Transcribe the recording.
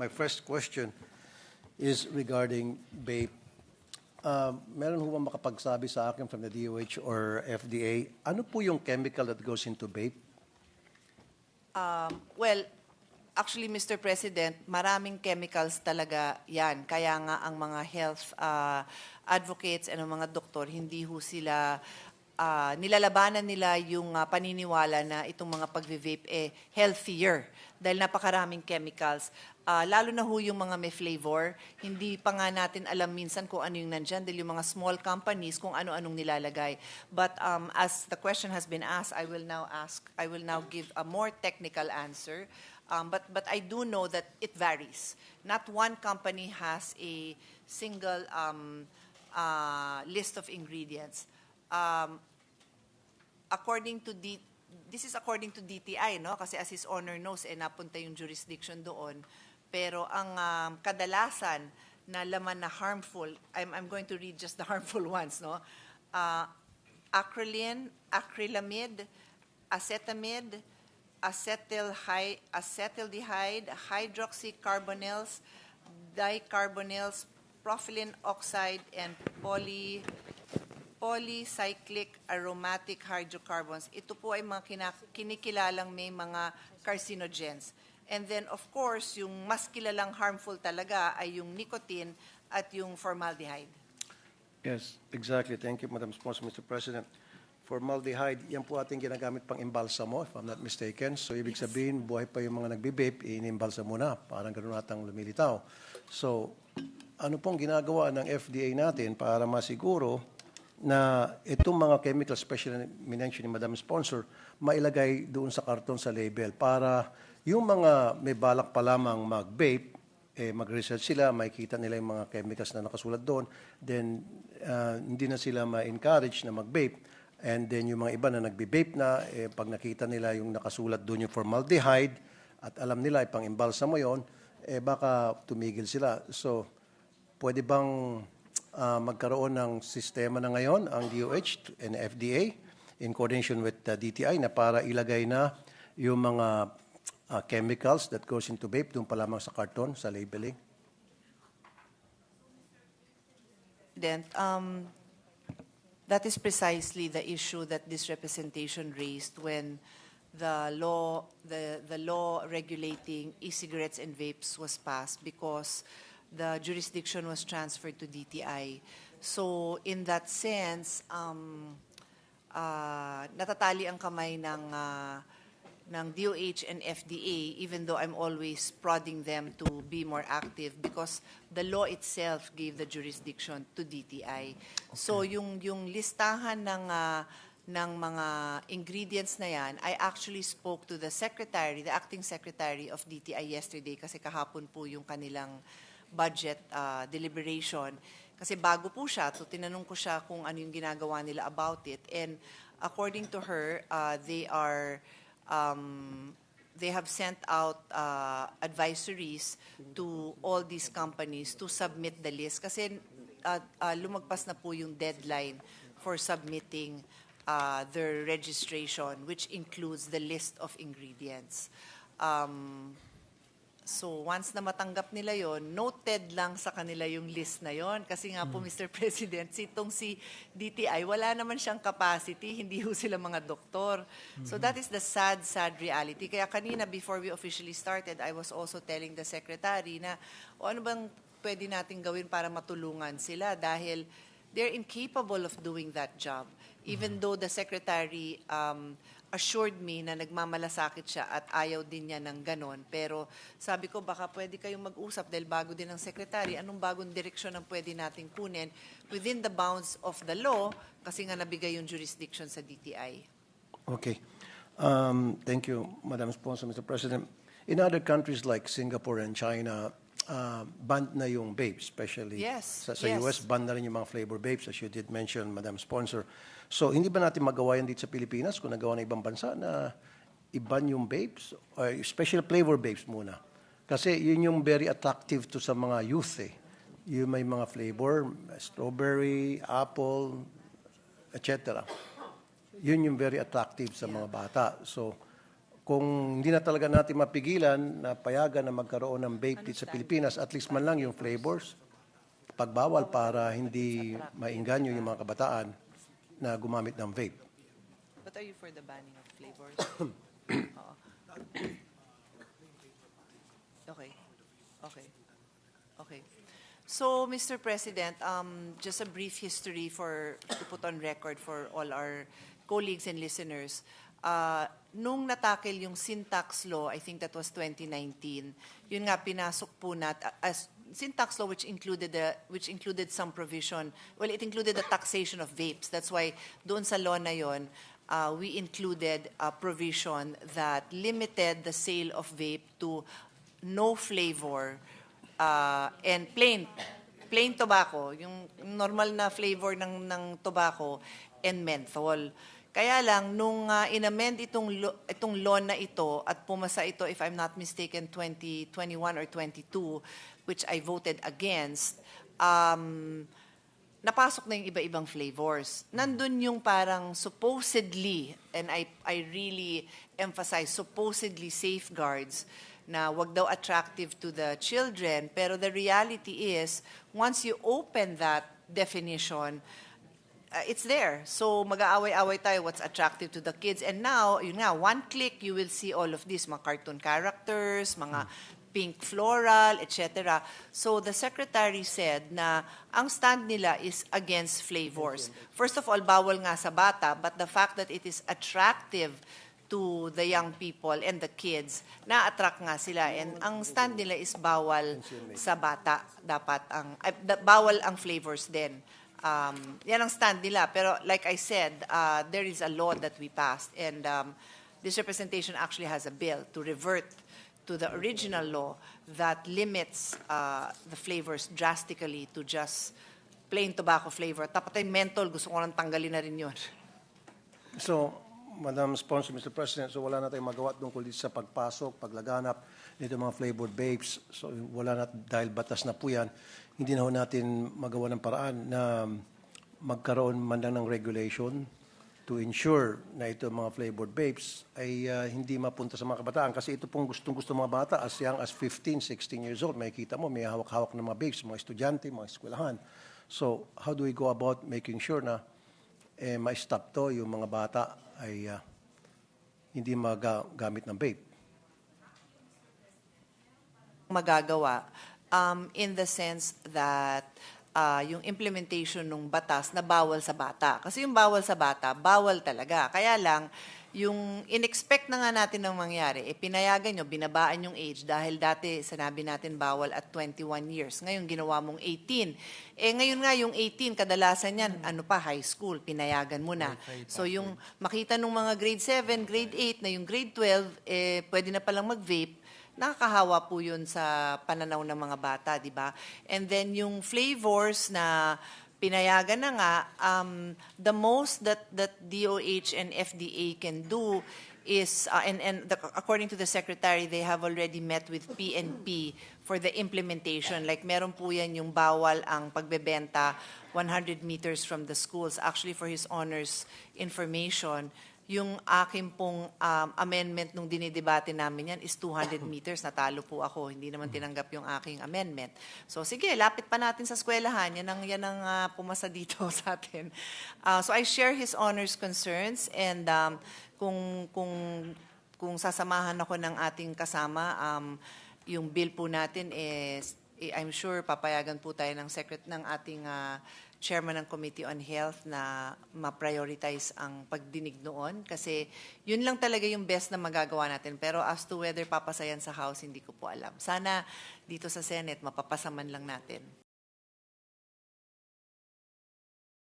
My first question is regarding vape. Meron ho ba makapagsabi sa akin from the DOH or FDA, ano po yung chemical that goes into vape? Well, actually, Mr. President, maraming chemicals talaga yan. Kaya nga ang mga health advocates and ang mga doktor, hindi ho sila, nilalabanan nila yung paniniwala na itong mga pag-vape healthier dahil napakaraming chemicals. Lalo na ho yung mga may flavor, hindi pa nga natin alam minsan kung ano yung nandyan dahil yung mga small companies kung ano-anong nilalagay. But as the question has been asked, I will now give a more technical answer. But I do know that it varies. Not one company has a single list of ingredients. This is according to DTI, no? Kasi as His Honor knows, napunta yung jurisdiction doon. Pero ang kadalasan na laman na harmful, I'm going to read just the harmful ones, no? Acrolein, acrylamide, acetamide, acetaldehyde, hydroxycarbonyls, dicarbonyls, propylene oxide, and polycyclic aromatic hydrocarbons. Ito po ay mga kinikilalang may mga carcinogens. And then, of course, yung mas kilalang harmful talaga ay yung nicotine at yung formaldehyde. Yes, exactly. Thank you, Madam Sponsor, Mr. President. Formaldehyde, yan po ating ginagamit pang imbalsamo, if I'm not mistaken. So, ibig sabihin, buhay pa yung mga nagbe-vape, inimbalsamo na. Parang gano'n natang lumilitaw. So, ano pong ginagawa ng FDA natin para masiguro na itong mga chemicals, especially minention ni Madam Sponsor, mailagay doon sa karton sa label para yung mga may balak pa lamang mag-vape, mag-research sila, makikita nila yung mga chemicals na nakasulat doon, then hindi na sila ma-encourage na mag-vape. And then yung mga iba na nagbe-vape na, pag nakita nila yung nakasulat doon yung formaldehyde at alam nila ipang-imbalsamo yon, baka tumigil sila. So, pwede bang magkaroon ng sistema na ngayon ang DOH and FDA in coordination with DTI na para ilagay na yung mga chemicals that goes into vape doon pa lamang sa karton, sa labeling? Then, that is precisely the issue that this representation raised when the law regulating e-cigarettes and vapes was passed because the jurisdiction was transferred to DTI. So in that sense, natatali ang kamay ng DOH and FDA, even though I'm always prodding them to be more active because the law itself gave the jurisdiction to DTI. Okay. So yung listahan ng mga ingredients na yan, I actually spoke to the secretary, the acting secretary of DTI yesterday kasi kahapon po yung kanilang budget deliberation. Kasi bago po siya, so tinanong ko siya kung ano yung ginagawa nila about it. And according to her, they have sent out advisories to all these companies to submit the list kasi lumagpas na po yung deadline for submitting their registration, which includes the list of ingredients. So once na matanggap nila yon, noted lang sa kanila yung list na yon. Kasi nga po, Mr. President, si DTI, wala naman siyang capacity, hindi ho sila mga doktor. So that is the sad reality. Kaya kanina, before we officially started, I was also telling the Secretary na, ano bang pwede natin gawin para matulungan sila dahil they're incapable of doing that job. Even though the Secretary assured me na nagmamalasakit siya at ayaw din niya ng ganon. Pero sabi ko, baka pwede kayong mag-usap dahil bago din ang secretary, anong bagong direksyon ang pwede nating kunin within the bounds of the law kasi nga nabigay yung jurisdiction sa DTI. Okay. Thank you, Madam Sponsor, Mr. President. In other countries like Singapore and China, banned na yung vapes, especially sa US, banned na rin yung mga flavor vapes, as you did mention, Madam Sponsor. So, hindi ba natin magawa yan dito sa Pilipinas kung nagawa ng ibang bansa na i-ban yung vapes, or special flavor vapes muna? Kasi yun yung very attractive to sa mga youth eh. Yung may mga flavor, strawberry, apple, etc. Yun yung very attractive sa mga bata. So, kung hindi na talaga natin mapigilan na payagan na magkaroon ng vape dito sa Pilipinas, at least man lang yung flavors, pagbawal para hindi maingganyo yung mga kabataan na gumamit ng vape. But are you for the banning of flavors? Oo. Okay. Okay. Okay. So, Mr. President, just a brief history to put on record for all our colleagues and listeners. Nung natakil yung syntax law, I think that was 2019, yun nga pinasok po as syntax law which included some provision. Well, it included the taxation of vapes. That's why doon sa law na yon, we included a provision that limited the sale of vape to no flavor and plain tobacco, yung normal na flavor ng tobacco and menthol. Kaya lang, nung inamend itong law na ito at pumasa ito, if I'm not mistaken, 2021 or 22, which I voted against, napasok na yung iba-ibang flavors. Nandun yung parang supposedly, and I really emphasize, supposedly safeguards na wag daw attractive to the children, pero the reality is, once you open that definition, it's there. So mag-aaway-away tayo what's attractive to the kids. And now, yun nga, one click, you will see all of this, mga cartoon characters, mga pink floral, etc. So the secretary said na ang stand nila is against flavors. First of all, bawal nga sa bata, but the fact that it is attractive to the young people and the kids, na-attract nga sila. And ang stand nila is bawal sa bata. Dapat bawal ang flavors din. Yan ang stand nila. Pero like I said, there is a law that we passed. And this representation actually has a bill to revert to the original law that limits the flavors drastically to just plain tobacco flavor. Tapos yung menthol, gusto ko nang tanggalin na rin yun. So, Madam Sponsor, Mr. President, so wala na tayong magawa tungkol dito sa pagpasok, paglaganap nito mga flavored vapes. So wala na, dahil batas na po yan, hindi na ho natin magawa ng paraan na magkaroon man lang ng regulation to ensure na ito mga flavored vapes ay hindi mapunta sa mga kabataan. Kasi ito pong gustong-gusto mga bata as young as 15, 16 years old. Makikita mo, may hawak-hawak ng mga vapes, mga estudyante, mga eskwelahan. So how do we go about making sure na ma-stop to yung mga bata ay hindi magagamit ng vape? Magagawa in the sense that yung implementation ng batas na bawal sa bata. Kasi yung bawal sa bata, bawal talaga. Kaya lang, yung in-expect na nga natin ng mangyari, pinayagan nyo, binabaan yung age dahil dati sanabi natin bawal at 21 years. Ngayon, ginawa mong 18. Ngayon nga, yung 18, kadalasan yan, high school, pinayagan mo na. So, yung makita nung mga grade 7, grade 8, na yung grade 12, pwede na palang mag-vape, nakakahawa po yun sa pananaw ng mga bata, di ba? And then, yung flavors na pinayagan na nga, the most that DOH and FDA can do is, according to the Secretary, they have already met with PNP for the implementation. Like meron po yan yung bawal ang pagbebenta 100 meters from the schools. Actually, for His Honor's information, yung aking pong amendment nung dinidebate namin yan is 200 meters. Natalo po ako. Hindi naman tinanggap yung aking amendment. So sige, lapit pa natin sa eskwelahan. Yan ang pumasa dito sa atin. So I share His Honor's concerns and kung sasamahan ako ng ating kasama, yung bill po natin is, I'm sure papayagan po tayo ng ating chairman ng Committee on Health na ma-prioritize ang pagdinig noon kasi yun lang talaga yung best na magagawa natin. Pero as to whether papasayan sa House, hindi ko po alam. Sana dito sa Senate, mapapasaman lang natin.